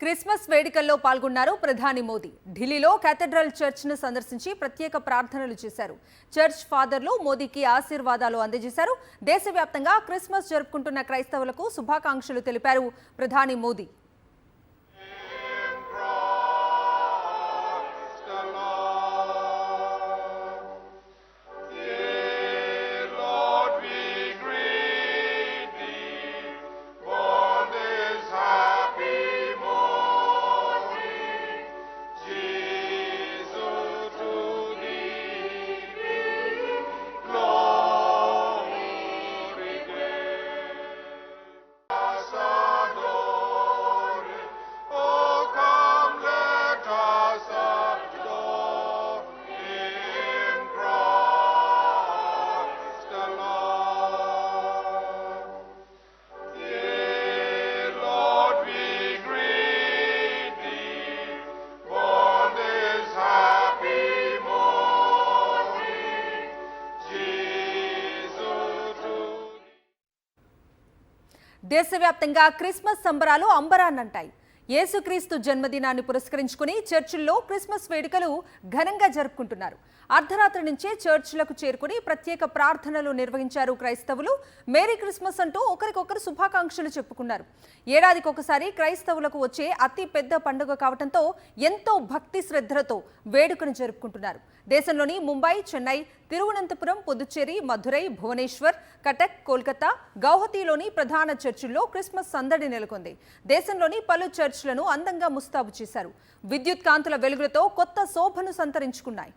Christmas వేడుకల్లో పాల్గొన్నారు ప్రధాని మోదీ. ఢిల్లీలో కేథడ్రల్ చర్చ్ను సందర్శించి ప్రత్యేక ప్రార్థనలు చేశారు. చర్చ్ ఫాదర్లు మోదీకి ఆశీర్వాదాలు అందజేశారు. దేశవ్యాప్తంగా క్రిస్మస్ జరుపుకుంటున్న క్రైస్తవులకు శుభాకాంక్షలు తెలిపారు ప్రధాని మోదీ. దేశవ్యాప్తంగా క్రిస్మస్ సంబరాలు అంబరాన్నంటాయి. యేసుక్రీస్తు జన్మదినాన్ని పురస్కరించుకుని చర్చిల్లో క్రిస్మస్ వేడుకలు ఘనంగా జరుపుకుంటున్నారు. అర్ధరాత్రి నుంచే చర్చిలకు చేరుకుని ప్రత్యేక ప్రార్థనలు నిర్వహించారు క్రైస్తవులు. మేరీ క్రిస్మస్ అంటూ ఒకరికొకరు శుభాకాంక్షలు చెప్పుకున్నారు. ఏడాదికి ఒకసారి క్రైస్తవులకు వచ్చే అతి పెద్ద పండుగ కావడంతో ఎంతో భక్తి శ్రద్ధలతో వేడుకను జరుపుకుంటున్నారు. దేశంలోని ముంబై, చెన్నై, తిరువనంతపురం, పుదుచ్చేరి, మధురై, భువనేశ్వర్, కటక్, కోల్కతా, గౌహతిలోని ప్రధాన చర్చిల్లో క్రిస్మస్ సందడి నెలకొంది. దేశంలోని పలు చర్చ్లను అందంగా ముస్తాబు చేశారు. విద్యుత్ కాంతుల వెలుగులతో కొత్త శోభను సంతరించుకున్నాయి.